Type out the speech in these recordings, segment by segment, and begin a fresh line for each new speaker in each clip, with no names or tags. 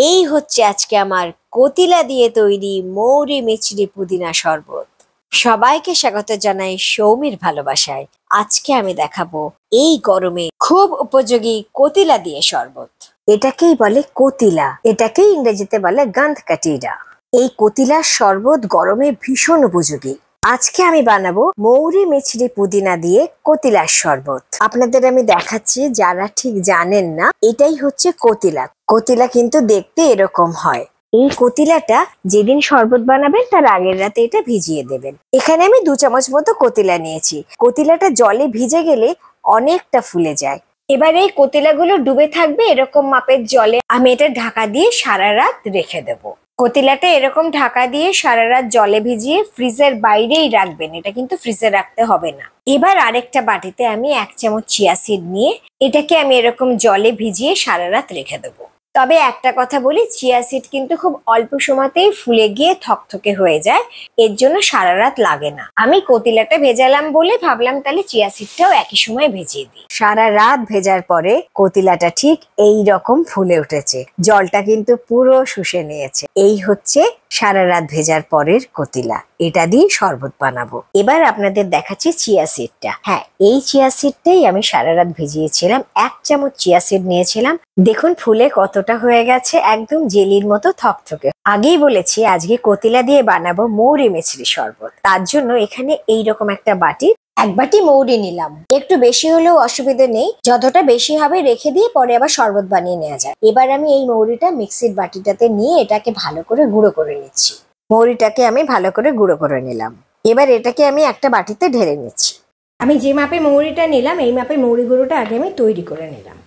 এই হচ্ছে আজকে আমার কতিলা দিয়ে তৈরি মৌরি মিছরি পুদিনা শরবত। সবাইকে স্বাগত জানাই সৌমির ভালোবাসায়। আজকে আমি দেখাবো এই গরমে খুব উপযোগী কতিলা দিয়ে শরবত। এটাকেই বলে কতিলা, এটাকেই ইংরেজিতে বলে গান্ধকাটিরা। এই কতিলার শরবত গরমে ভীষণ উপযোগী। আজকে আমি বানাবো মৌরি মিছরি পুদিনা দিয়ে কতিলার শরবত। আপনাদের আমি দেখাচ্ছি, যারা ঠিক জানেন না, এটাই হচ্ছে কতিলা। কতিলা কিন্তু দেখতে এরকম হয়। এই কতিলাটা যেদিন শরবত বানাবেন তার আগের রাতে এটা ভিজিয়ে দেবেন। এখানে আমি 2 চামচ মতো কতিলা নিয়েছি। কতিলাটা জলে ভিজে গেলে অনেকটা ফুলে যায়। এবার এই কতিলাগুলো ডুবে থাকবে এরকম মাপের জলে। আমি এটা ঢাকা দিয়ে সারা রাত রেখে দেবো। কতিলাটা এরকম ঢাকা দিয়ে সারা রাত জলে ভিজিয়ে ফ্রিজের বাইরেই রাখবেন, এটা কিন্তু ফ্রিজে রাখতে হবে না। এবার আরেকটা বাটিতে আমি 1 চামচ চিয়া সিড নিয়ে এটাকে আমি এরকম জলে ভিজিয়ে সারা রাত রেখে দেবো। তবে একটা কথা বলি, চিয়া সিড কিন্তু খুব অল্প সময়তেই ফুলে গিয়ে থকথকে হয়ে যায়, এর জন্য সারা রাত লাগে না। আমি কতিলাটা ভেজালাম বলে ভাবলাম তাহলে চিয়া সিডটাও একই সময় ভেজিয়ে দিই। সারা রাত ভেজার পরে কতিলাটা ঠিক এই রকম ফুলে উঠেছে, জলটা কিন্তু পুরো শুষে নিয়েছে। এই হচ্ছে সারা রাত ভেজার পরের কতিলা। এটা দিয়ে শরবত বানাবো। এবার আপনাদের দেখাচ্ছি চিয়া সিডটা। হ্যাঁ, এই চিয়া সিডটাই আমি সারা রাত ভিজিয়েছিলাম। 1 চামচ চিয়া সিড নিয়েছিলাম। দেখুন ফুলে কতটা হয়ে গেছে, একদম জেলির মতো থকথকে। আগেই বলেছি আজকে কতিলা দিয়ে বানাবো মৌরি মিছরি শরবত। তার জন্য এখানে এইরকম একটা বাটি 1 বাটি মৌরি নিলাম। একটু বেশি হলেও অসুবিধা নেই, যতটা বেশি হবে রেখে দিয়ে পরে আবার শরবত বানিয়ে নেওয়া যায়। এবার আমি এই মৌরিটা মিক্সির বাটিটাতে নিয়ে এটাকে ভালো করে গুঁড়ো করে নিচ্ছি। মৌরিটাকে আমি ভালো করে গুঁড়ো করে নিলাম। এবার এটাকে আমি একটা বাটিতে ঢেলে নিচ্ছি। আমি যে মাপে মৌরিটা নিলাম এই মাপে মৌরি গুঁড়োটা আগে আমি তৈরি করে নিলাম।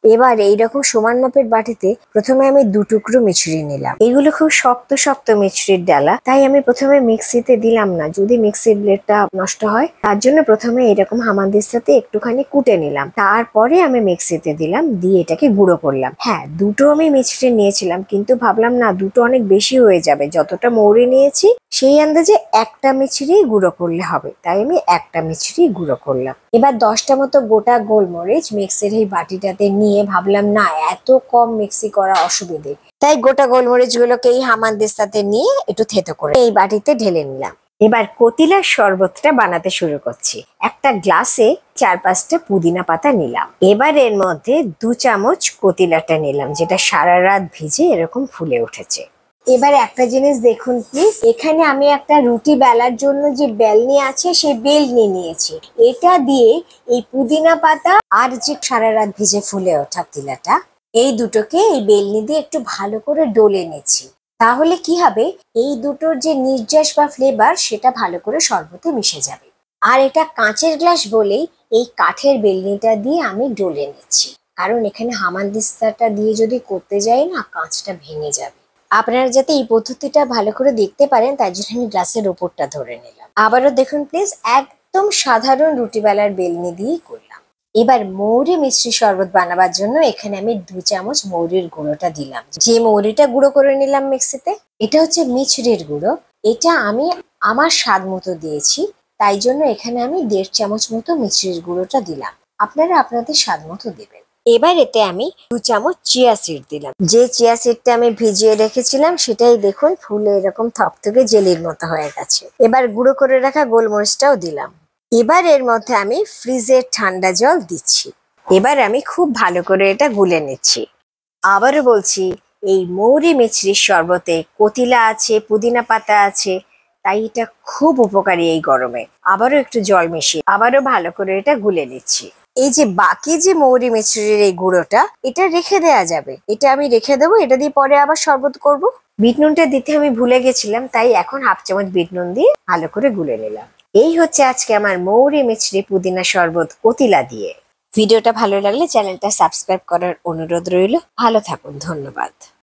এবার এইরকম সমান মাপের বাটিতে প্রথমে আমি 2 টুকরো মিছরি নিলাম। এগুলো খুব শক্ত শক্ত মিছরির ডালা, তাই আমি প্রথমে মিক্সিতে দিলাম না, যদি মিক্সির ব্লেডটা নষ্ট হয়। তার জন্য প্রথমে এরকম হামানদিস্তাতে একটুখানি কুটে নিলাম, তারপরে আমি মিক্সিতে দিলাম, দিয়ে এটাকে গুঁড়ো করলাম। হ্যাঁ, 2টো আমি মিছরি নিয়েছিলাম, কিন্তু ভাবলাম না 2টো অনেক বেশি হয়ে যাবে। যতটা মৌরি নিয়েছি সেই আন্দাজে একটা মিছরি গুঁড়ো করলে হবে, তাই আমি একটা মিছরি গুঁড়ো করলাম। এবার 10টা মতো গোটা গোলমরিচ মিক্সির এই বাটিটাতে নিয়ে ভাবলাম না এত কম মিক্সি করা অসুবিধে, তাই গোটা গোলমরিচ গুলোকে এই হামানদিস্তাতে নিয়ে একটু থেতো করে এই বাটিতে ঢেলে নিলাম। এবার কতিলার শরবতটা বানাতে শুরু করছি। একটা গ্লাসে 4-5টা পুদিনা পাতা নিলাম। এবার এর মধ্যে 2 চামচ কতিলাটা নিলাম, যেটা সারা রাত ভিজে এরকম ফুলে উঠেছে। এবার একটা জিনিস দেখুন প্লিজ, এখানে আমি একটা রুটি বেলার জন্য যে বেলনি আছে সেই বেলনি নিয়েছি। এটা দিয়ে এই পুদিনা পাতা আর যে সারা রাত ভিজে ফুলে ওঠা কতিলাটা, এই দুটোকে এই বেলনি দিয়ে একটু ভালো করে ডলে নিচ্ছি। তাহলে কি হবে, এই দুটোর যে নির্যাস বা ফ্লেভার সেটা ভালো করে শরবতে মিশে যাবে। আর এটা কাঁচের গ্লাস বলেই এই কাঠের বেলনিটা দিয়ে আমি ডলে নিচ্ছি, কারণ এখানে হামানদিস্তাটা দিয়ে যদি করতে যাই না, কাঁচটা ভেঙে যাবে। আপনারা যাতে এই পদ্ধতিটা ভালো করে দেখতে পারেন তাই জন্য আমি গ্লাসের ওপরটা ধরে নিলাম। আবারও দেখুন প্লিজ, একদম সাধারণ রুটি বেলার বেলনি দিয়েই করলাম। এবার মৌরি মিছরি শরবত বানাবার জন্য এখানে আমি 2 চামচ মৌরির গুঁড়োটা দিলাম। যে মৌরিটা গুঁড়ো করে নিলাম মিক্সিতে, এটা হচ্ছে মিছরির গুঁড়ো। এটা আমি আমার স্বাদ মতো দিয়েছি, তাই জন্য এখানে আমি 1.5 চামচ মতো মিছরির গুঁড়োটা দিলাম। আপনারা আপনাদের স্বাদ মতো দেবেন। এবার এতে আমি 2 চামচ চিয়া সিড দিলাম। যে চিয়া সিডটা আমি ভিজিয়ে রেখেছিলাম সেটাই দেখুন ফুলে এরকম থকথকে জেলির মতো হয়ে গেছে। এবার গুঁড়ো করে রাখা গোলমরিচটাও দিলাম। এবার এর মধ্যে আমি ফ্রিজের ঠান্ডা জল দিচ্ছি। এবার আমি খুব ভালো করে এটা গুলে নিচ্ছি। আবারও বলছি, এই মৌরি মিছরির শরবতে কতিলা আছে, পুদিনা পাতা আছে, তাই এটা খুব উপকারী এই গরমে। আবারও একটু জল মিশিয়ে আবারও ভালো করে এটা গুলে নিচ্ছি। এই যে বাকি যে মৌরি মিছরির এই গুঁড়োটা, এটা রেখে দেওয়া যাবে। এটা আমি রেখে দেবো, এটা দিয়ে পরে আবার শরবত করব। বিট নুনটা দিতে আমি ভুলে গেছিলাম, তাই এখন 1/2 চামচ বিট নুন দিয়ে ভালো করে গুলে নিলাম। এই হচ্ছে আজকে আমার মৌরি মিছরি পুদিনা শরবত কতিলা দিয়ে। ভিডিওটা ভালো লাগলে চ্যানেলটা সাবস্ক্রাইব করার অনুরোধ রইল। ভালো থাকুন, ধন্যবাদ।